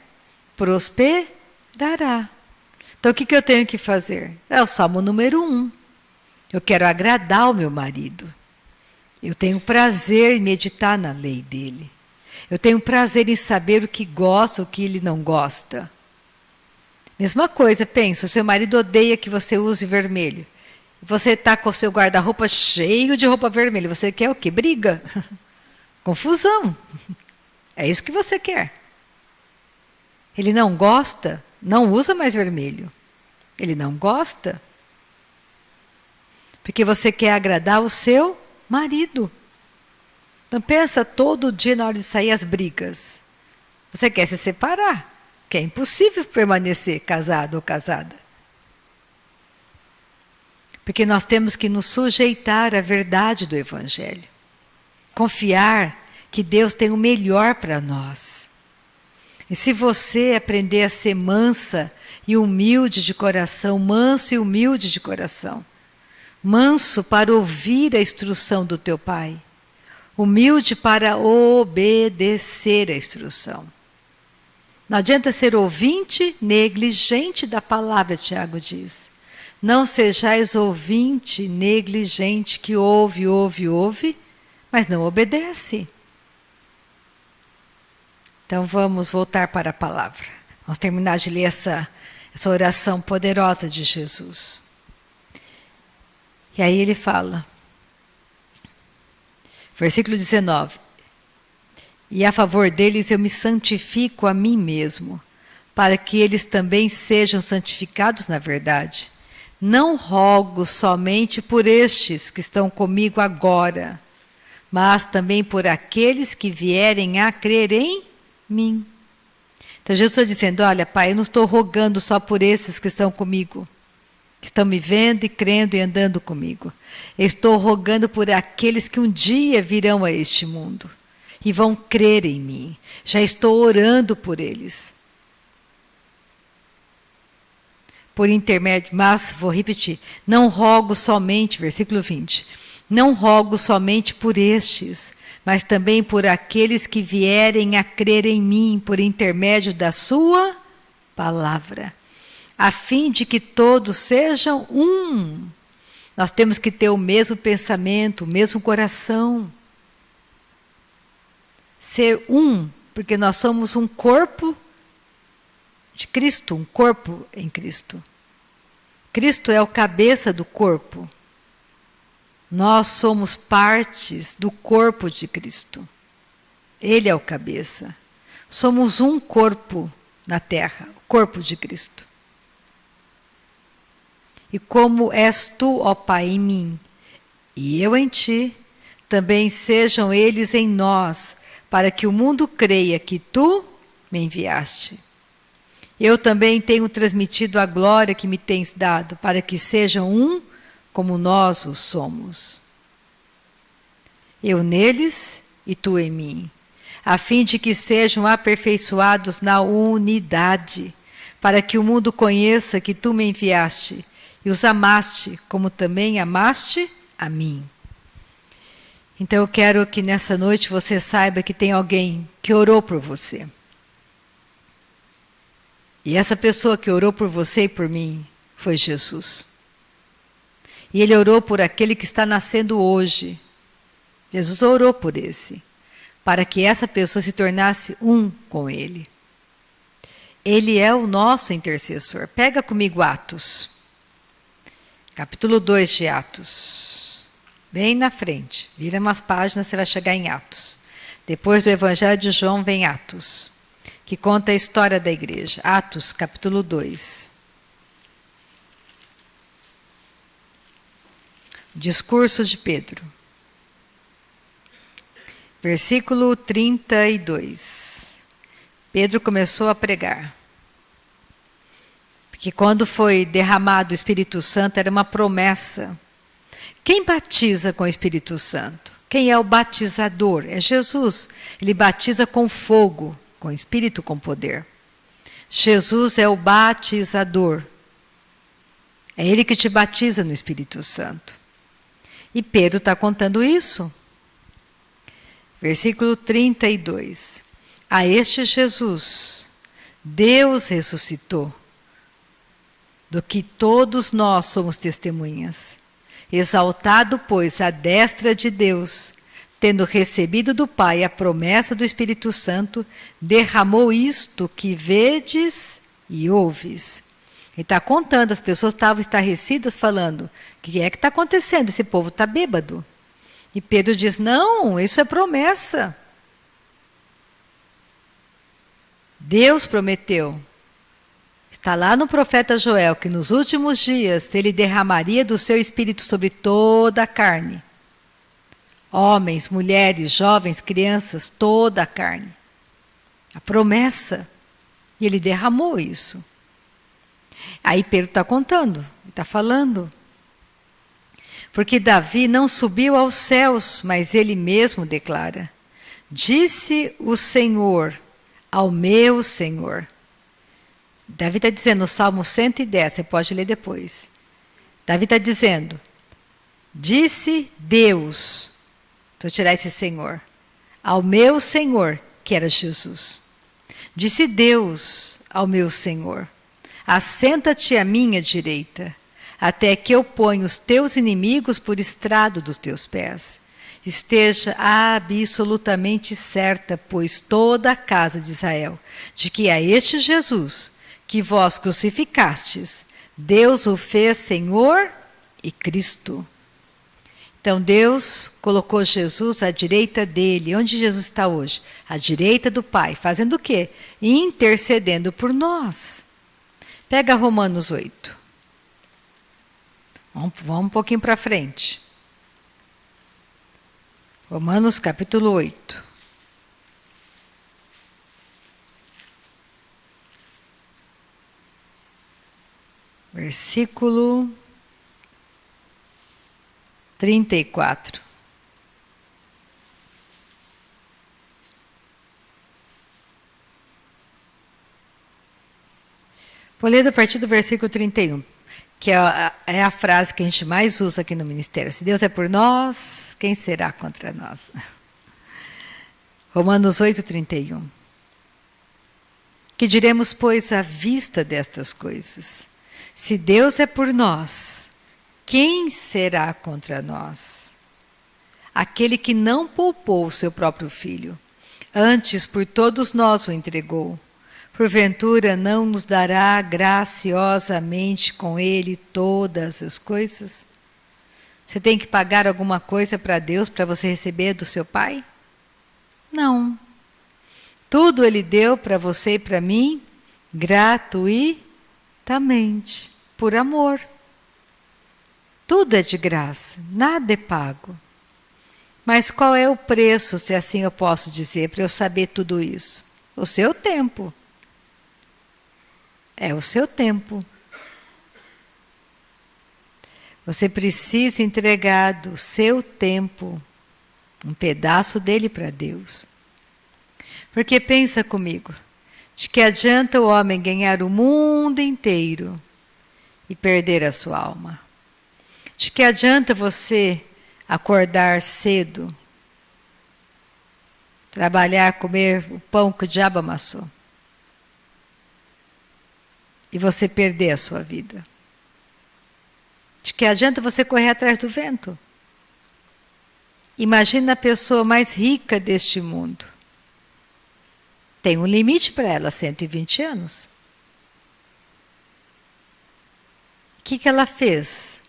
prosperará. Então o que eu tenho que fazer? É o Salmo número 1. Eu quero agradar o meu marido. Eu tenho prazer em meditar na lei dele. Eu tenho prazer em saber o que gosta, o que ele não gosta. Mesma coisa, pensa, o seu marido odeia que você use vermelho. Você está com o seu guarda-roupa cheio de roupa vermelha. Você quer o quê? Briga. Confusão. É isso que você quer. Ele não gosta, não usa mais vermelho. Ele não gosta. Porque você quer agradar o seu marido. Então pensa todo dia na hora de sair as brigas. Você quer se separar, que é impossível permanecer casado ou casada. Porque nós temos que nos sujeitar à verdade do Evangelho. Confiar que Deus tem o melhor para nós. E se você aprender a ser mansa e humilde de coração, manso e humilde de coração, manso para ouvir a instrução do teu Pai, humilde para obedecer a instrução. Não adianta ser ouvinte negligente da palavra, Tiago diz. Não sejais ouvinte negligente que ouve, mas não obedece. Então vamos voltar para a palavra. Vamos terminar de ler essa oração poderosa de Jesus. E aí ele fala, versículo 19: e a favor deles eu me santifico a mim mesmo, para que eles também sejam santificados na verdade. Não rogo somente por estes que estão comigo agora, mas também por aqueles que vierem a crer em mim. Então Jesus está dizendo, olha, Pai, eu não estou rogando só por esses que estão comigo, que estão me vendo e crendo e andando comigo. Eu estou rogando por aqueles que um dia virão a este mundo e vão crer em mim. Já estou orando por eles. Por intermédio, mas, vou repetir, não rogo somente, versículo 20, não rogo somente por estes, mas também por aqueles que vierem a crer em mim por intermédio da sua palavra, a fim de que todos sejam um. Nós temos que ter o mesmo pensamento, o mesmo coração. Ser um, porque nós somos um corpo de Cristo, um corpo em Cristo. Cristo é o cabeça do corpo. Nós somos partes do corpo de Cristo. Ele é o cabeça. Somos um corpo na terra, o corpo de Cristo. E como és tu, ó Pai, em mim, e eu em ti, também sejam eles em nós, para que o mundo creia que tu me enviaste. Eu também tenho transmitido a glória que me tens dado, para que sejam um como nós o somos. Eu neles e tu em mim, a fim de que sejam aperfeiçoados na unidade, para que o mundo conheça que tu me enviaste e os amaste, como também amaste a mim. Então eu quero que nessa noite você saiba que tem alguém que orou por você. E essa pessoa que orou por você e por mim foi Jesus. E ele orou por aquele que está nascendo hoje. Jesus orou por esse, para que essa pessoa se tornasse um com ele. Ele é o nosso intercessor. Pega comigo Atos, capítulo 2 de Atos. Bem na frente, vira umas páginas, você vai chegar em Atos. Depois do Evangelho de João vem Atos, que conta a história da igreja. Atos, capítulo 2. Discurso de Pedro. Versículo 32. Pedro começou a pregar. Porque quando foi derramado o Espírito Santo, era uma promessa. Quem batiza com o Espírito Santo? Quem é o batizador? É Jesus. Ele batiza com fogo, com espírito, com poder. Jesus é o batizador. É Ele que te batiza no Espírito Santo. E Pedro está contando isso. Versículo 32. A este Jesus, Deus ressuscitou, do que todos nós somos testemunhas. Exaltado, pois, à destra de Deus, tendo recebido do Pai a promessa do Espírito Santo, derramou isto que vedes e ouves. Ele está contando, as pessoas estavam estarrecidas falando, o que é que está acontecendo? Esse povo está bêbado. E Pedro diz, não, isso é promessa. Deus prometeu. Está lá no profeta Joel, que nos últimos dias ele derramaria do seu Espírito sobre toda a carne. Homens, mulheres, jovens, crianças, toda a carne. A promessa. E ele derramou isso. Aí Pedro está contando, está falando. Porque Davi não subiu aos céus, mas ele mesmo declara: disse o Senhor ao meu Senhor. Davi está dizendo no Salmo 110, você pode ler depois. Davi está dizendo: disse Deus, vou tirar esse Senhor, ao meu Senhor, que era Jesus. Disse Deus ao meu Senhor: assenta-te à minha direita, até que eu ponha os teus inimigos por estrado dos teus pés. Esteja absolutamente certa, pois toda a casa de Israel, de que a este Jesus, que vós crucificastes, Deus o fez Senhor e Cristo. Então Deus colocou Jesus à direita dele. Onde Jesus está hoje? À direita do Pai. Fazendo o quê? Intercedendo por nós. Pega Romanos 8. Vamos um pouquinho para frente. Romanos capítulo 8. Versículo 34. Vou ler a partir do versículo 31, que é a frase que a gente mais usa aqui no ministério. Se Deus é por nós, quem será contra nós? Romanos 8, 31. Que diremos, pois, à vista destas coisas? Se Deus é por nós, quem será contra nós? Aquele que não poupou o seu próprio filho, antes por todos nós o entregou, porventura não nos dará graciosamente com ele todas as coisas? Você tem que pagar alguma coisa para Deus para você receber do seu Pai? Não. Tudo Ele deu para você e para mim gratuitamente, por amor. Tudo é de graça, nada é pago. Mas qual é o preço, se assim eu posso dizer, para eu saber tudo isso? O seu tempo. É o seu tempo. Você precisa entregar do seu tempo, um pedaço dele para Deus. Porque pensa comigo, de que adianta o homem ganhar o mundo inteiro e perder a sua alma? De que adianta você acordar cedo, trabalhar, comer o pão que o diabo amassou, e você perder a sua vida? De que adianta você correr atrás do vento? Imagina a pessoa mais rica deste mundo. Tem um limite para ela, 120 anos. O que ela fez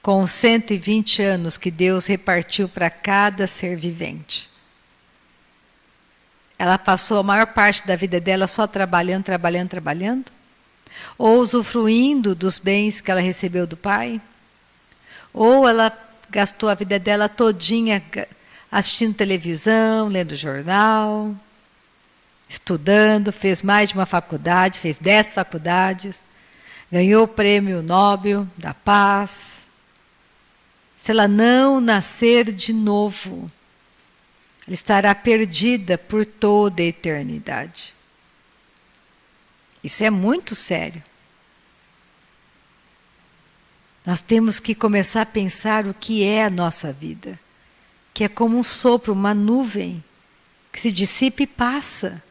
com os 120 anos que Deus repartiu para cada ser vivente? Ela passou a maior parte da vida dela só trabalhando, trabalhando, trabalhando? Ou usufruindo dos bens que ela recebeu do Pai? Ou ela gastou a vida dela todinha assistindo televisão, lendo jornal, estudando, fez mais de uma faculdade, fez 10 faculdades, ganhou o prêmio Nobel da Paz. Se ela não nascer de novo, ela estará perdida por toda a eternidade. Isso é muito sério. Nós temos que começar a pensar o que é a nossa vida, que é como um sopro, uma nuvem, que se dissipa e passa.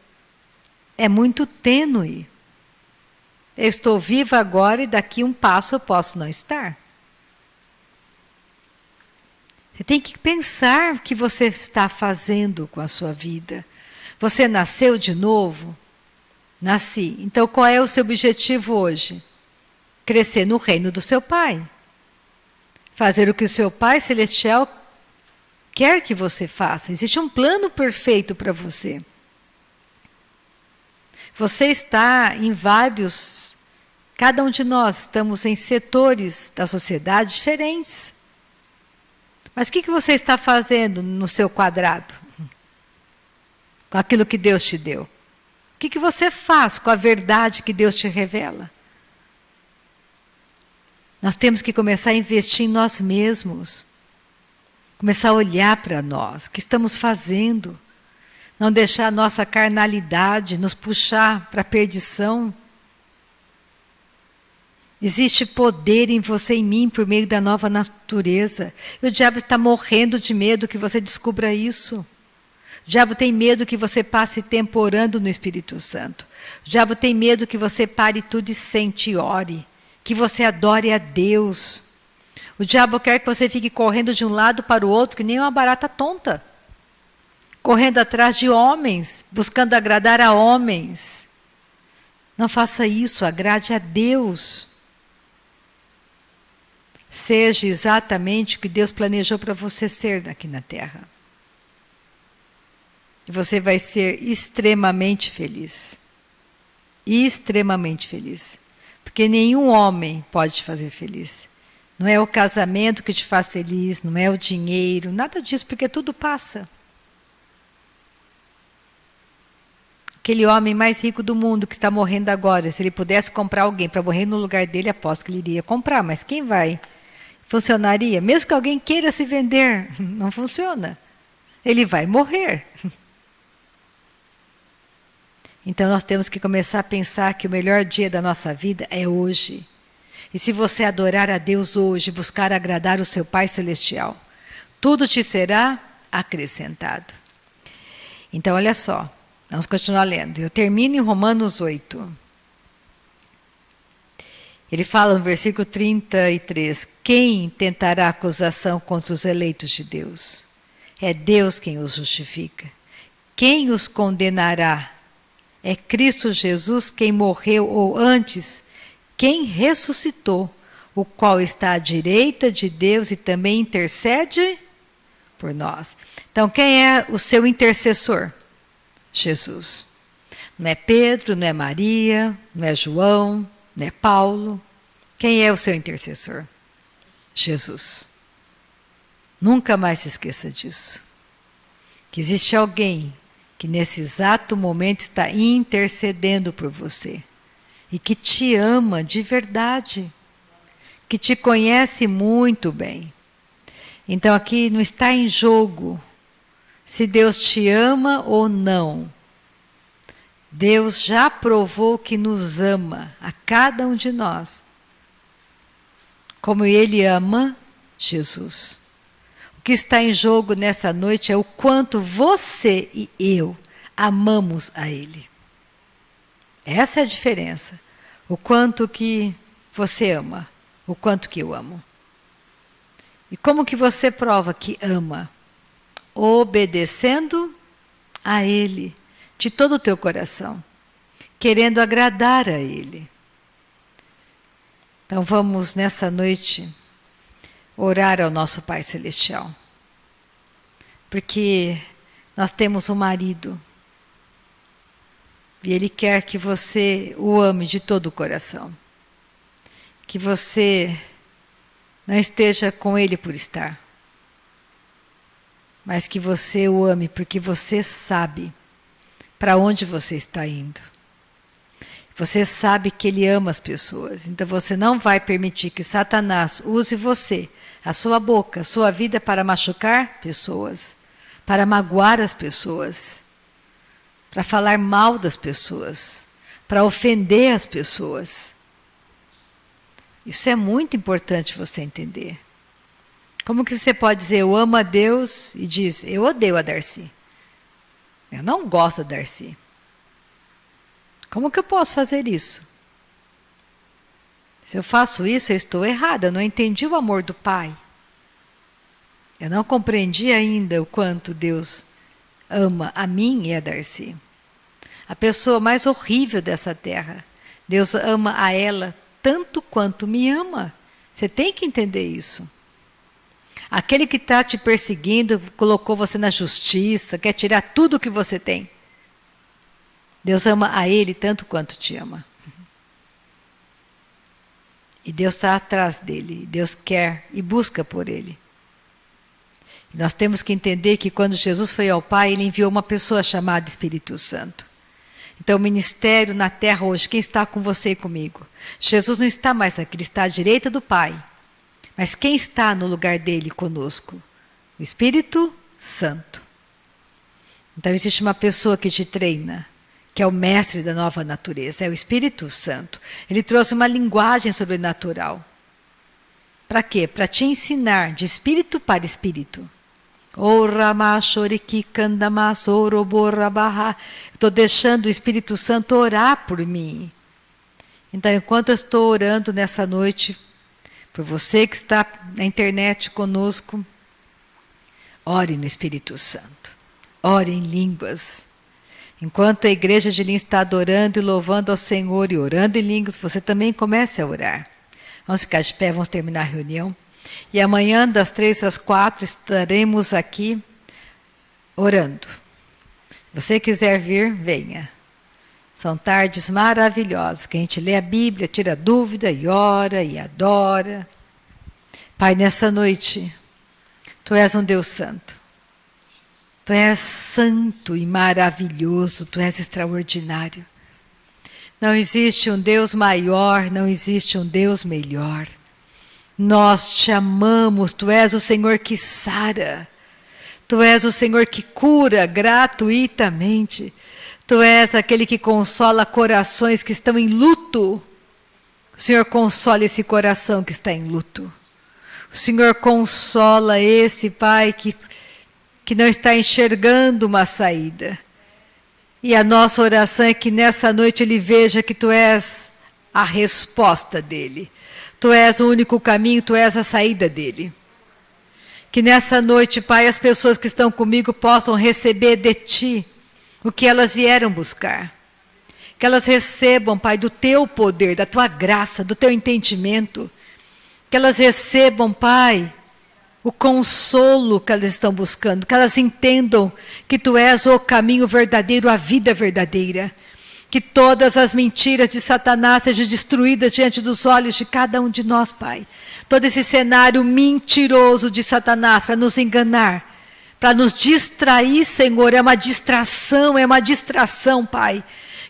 É muito tênue. Eu estou viva agora e daqui um passo eu posso não estar. Você tem que pensar o que você está fazendo com a sua vida. Você nasceu de novo? Nasci. Então qual é o seu objetivo hoje? Crescer no reino do seu Pai. Fazer o que o seu Pai Celestial quer que você faça. Existe um plano perfeito para você. Você está em vários, cada um de nós estamos em setores da sociedade diferentes. Mas o que você está fazendo no seu quadrado? Com aquilo que Deus te deu? O que você faz com a verdade que Deus te revela? Nós temos que começar a investir em nós mesmos. Começar a olhar para nós, o que estamos fazendo. Não deixar a nossa carnalidade nos puxar para a perdição. Existe poder em você e em mim por meio da nova natureza. E o diabo está morrendo de medo que você descubra isso. O diabo tem medo que você passe tempo orando no Espírito Santo. O diabo tem medo que você pare tudo e sente e ore. Que você adore a Deus. O diabo quer que você fique correndo de um lado para o outro, que nem uma barata tonta. Correndo atrás de homens, buscando agradar a homens. Não faça isso, agrade a Deus. Seja exatamente o que Deus planejou para você ser aqui na Terra. E você vai ser extremamente feliz. Extremamente feliz. Porque nenhum homem pode te fazer feliz. Não é o casamento que te faz feliz, não é o dinheiro, nada disso, porque tudo passa. Aquele homem mais rico do mundo que está morrendo agora, se ele pudesse comprar alguém para morrer no lugar dele, aposto que ele iria comprar, mas quem vai? Funcionaria? Mesmo que alguém queira se vender, não funciona. Ele vai morrer. Então nós temos que começar a pensar que o melhor dia da nossa vida é hoje. E se você adorar a Deus hoje, buscar agradar o seu Pai Celestial, tudo te será acrescentado. Então olha só, vamos continuar lendo. Eu termino em Romanos 8. Ele fala no versículo 33, quem tentará acusação contra os eleitos de Deus? É Deus quem os justifica. Quem os condenará? É Cristo Jesus quem morreu, ou antes, quem ressuscitou, o qual está à direita de Deus e também intercede por nós. Então, quem é o seu intercessor? Jesus. Não é Pedro, não é Maria, não é João, não é Paulo. Quem é o seu intercessor? Jesus. Nunca mais se esqueça disso. Que existe alguém que nesse exato momento está intercedendo por você. E que te ama de verdade. Que te conhece muito bem. Então aqui não está em jogo se Deus te ama ou não. Deus já provou que nos ama, a cada um de nós. Como Ele ama Jesus. O que está em jogo nessa noite é o quanto você e eu amamos a Ele. Essa é a diferença. O quanto que você ama, o quanto que eu amo. E como que você prova que ama? Obedecendo a Ele, de todo o teu coração, querendo agradar a Ele. Então vamos nessa noite orar ao nosso Pai Celestial. Porque nós temos um marido. E Ele quer que você o ame de todo o coração. Que você não esteja com Ele por estar. Mas que você o ame porque você sabe para onde você está indo. Você sabe que Ele ama as pessoas. Então você não vai permitir que Satanás use você, a sua boca, a sua vida para machucar pessoas, para magoar as pessoas, para falar mal das pessoas, para ofender as pessoas. Isso é muito importante você entender. Como que você pode dizer, eu amo a Deus, e diz, eu odeio a Darcy. Eu não gosto da Darcy. Como que eu posso fazer isso? Se eu faço isso, eu estou errada. Eu não entendi o amor do Pai. Eu não compreendi ainda o quanto Deus ama a mim e a Darcy. A pessoa mais horrível dessa terra. Deus ama a ela tanto quanto me ama. Você tem que entender isso. Aquele que está te perseguindo, colocou você na justiça, quer tirar tudo o que você tem. Deus ama a ele tanto quanto te ama. E Deus está atrás dele. Deus quer e busca por ele. E nós temos que entender que quando Jesus foi ao Pai, Ele enviou uma pessoa chamada Espírito Santo. Então, o ministério na terra hoje, quem está com você e comigo? Jesus não está mais aqui, ele está à direita do Pai. Mas quem está no lugar dele conosco? O Espírito Santo. Então, existe uma pessoa que te treina, que é o mestre da nova natureza, é o Espírito Santo. Ele trouxe uma linguagem sobrenatural. Para quê? Para te ensinar de espírito para espírito. Estou deixando o Espírito Santo orar por mim. Então, enquanto eu estou orando nessa noite, por você que está na internet conosco, ore no Espírito Santo. Ore em línguas. Enquanto a igreja de Lins está adorando e louvando ao Senhor e orando em línguas, você também comece a orar. Vamos ficar de pé, vamos terminar a reunião. E amanhã, das 3 às 4, estaremos aqui orando. Se você quiser vir, venha. São tardes maravilhosas, que a gente lê a Bíblia, tira dúvida e ora e adora. Pai, nessa noite, Tu és um Deus santo. Tu és santo e maravilhoso, Tu és extraordinário. Não existe um Deus maior, não existe um Deus melhor. Nós te amamos, Tu és o Senhor que sara. Tu és o Senhor que cura gratuitamente. Tu és aquele que consola corações que estão em luto. O Senhor consola esse coração que está em luto. O Senhor consola esse Pai que não está enxergando uma saída. E a nossa oração é que nessa noite ele veja que Tu és a resposta dele. Tu és o único caminho, Tu és a saída dele. Que nessa noite, Pai, as pessoas que estão comigo possam receber de Ti o que elas vieram buscar. Que elas recebam, Pai, do Teu poder, da Tua graça, do Teu entendimento. Que elas recebam, Pai, o consolo que elas estão buscando. Que elas entendam que Tu és o caminho verdadeiro, a vida verdadeira. Que todas as mentiras de Satanás sejam destruídas diante dos olhos de cada um de nós, Pai. Todo esse cenário mentiroso de Satanás para nos enganar, para nos distrair, Senhor, é uma distração, Pai.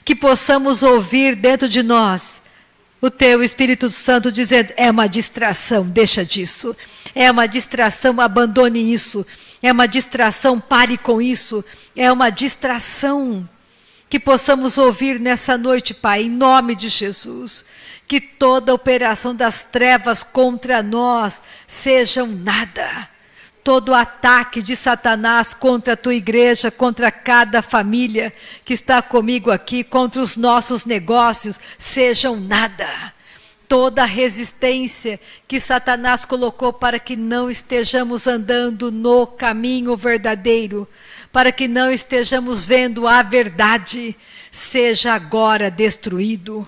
Que possamos ouvir dentro de nós o Teu Espírito Santo dizendo, é uma distração, deixa disso. É uma distração, abandone isso. É uma distração, pare com isso. É uma distração. Que possamos ouvir nessa noite, Pai, em nome de Jesus. Que toda operação das trevas contra nós sejam nada. Todo ataque de Satanás contra a Tua igreja, contra cada família que está comigo aqui, contra os nossos negócios, sejam nada. Toda a resistência que Satanás colocou para que não estejamos andando no caminho verdadeiro, para que não estejamos vendo a verdade, seja agora destruído.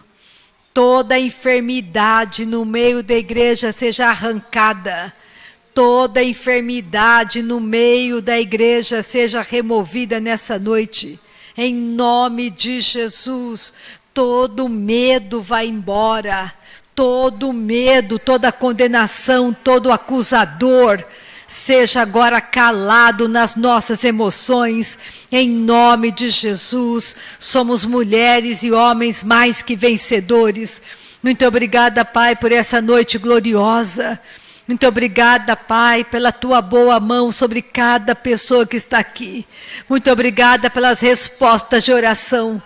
Toda enfermidade no meio da igreja seja arrancada. Toda enfermidade no meio da igreja seja removida nessa noite. Em nome de Jesus, todo medo vai embora. Todo medo, toda condenação, todo acusador, seja agora calado nas nossas emoções, em nome de Jesus. Somos mulheres e homens mais que vencedores. Muito obrigada, Pai, por essa noite gloriosa. Muito obrigada, Pai, pela Tua boa mão sobre cada pessoa que está aqui. Muito obrigada pelas respostas de oração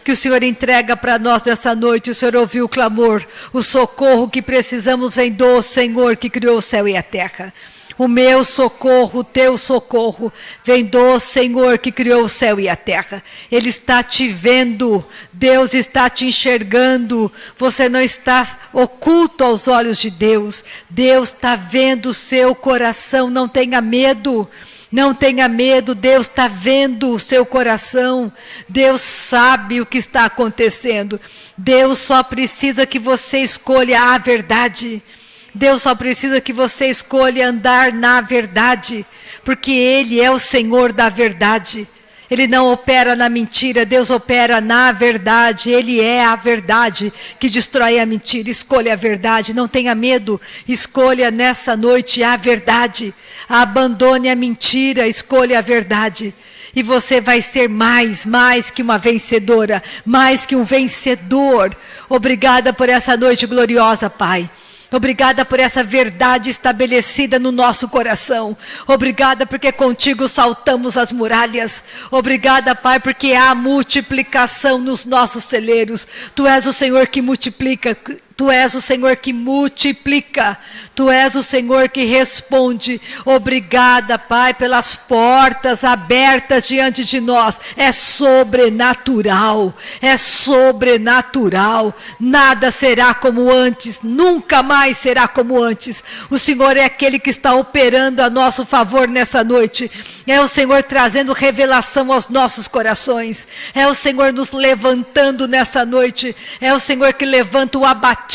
que o Senhor entrega para nós nessa noite. O Senhor ouviu o clamor, o socorro que precisamos vem do Senhor que criou o céu e a terra. O meu socorro, o teu socorro, vem do Senhor que criou o céu e a terra. Ele está te vendo, Deus está te enxergando, você não está oculto aos olhos de Deus. Deus está vendo o seu coração, não tenha medo. Não tenha medo, Deus está vendo o seu coração. Deus sabe o que está acontecendo. Deus só precisa que você escolha a verdade. Deus só precisa que você escolha andar na verdade, porque Ele é o Senhor da verdade. Ele não opera na mentira, Deus opera na verdade. Ele é a verdade que destrói a mentira. Escolha a verdade, não tenha medo. Escolha nessa noite a verdade. Abandone a mentira, escolha a verdade. E você vai ser mais que uma vencedora, mais que um vencedor. Obrigada por essa noite gloriosa, Pai. Obrigada por essa verdade estabelecida no nosso coração. Obrigada porque contigo saltamos as muralhas. Obrigada, Pai, porque há multiplicação nos nossos celeiros. Tu és o Senhor que multiplica. Tu és o Senhor que multiplica. Tu és o Senhor que responde. Obrigada, Pai, pelas portas abertas diante de nós. É sobrenatural. É sobrenatural. Nada será como antes. Nunca mais será como antes. O Senhor é aquele que está operando a nosso favor nessa noite. É o Senhor trazendo revelação aos nossos corações. É o Senhor nos levantando nessa noite. É o Senhor que levanta o abatido.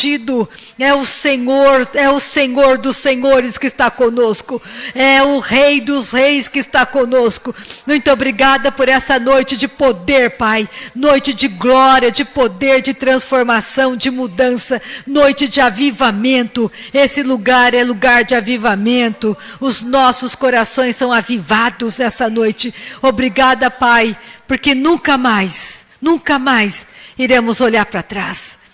É o Senhor dos senhores que está conosco. É o Rei dos reis que está conosco. Muito obrigada por essa noite de poder, Pai. Noite de glória, de poder, de transformação, de mudança. Noite de avivamento. Esse lugar é lugar de avivamento. Os nossos corações são avivados nessa noite. Obrigada, Pai, porque nunca mais iremos olhar para trás.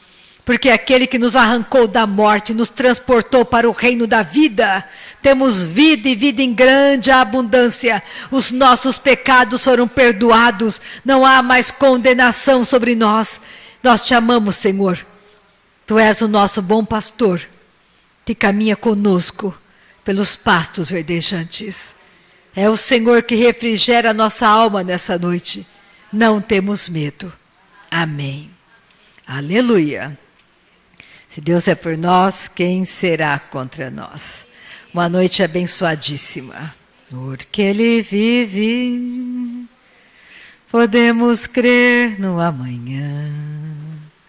Porque aquele que nos arrancou da morte, nos transportou para o reino da vida. Temos vida e vida em grande abundância. Os nossos pecados foram perdoados. Não há mais condenação sobre nós. Nós te amamos, Senhor. Tu és o nosso bom pastor, que caminha conosco pelos pastos verdejantes. É o Senhor que refrigera a nossa alma nessa noite. Não temos medo. Amém. Aleluia. Se Deus é por nós, quem será contra nós? Uma noite abençoadíssima. Porque Ele vive, podemos crer no amanhã.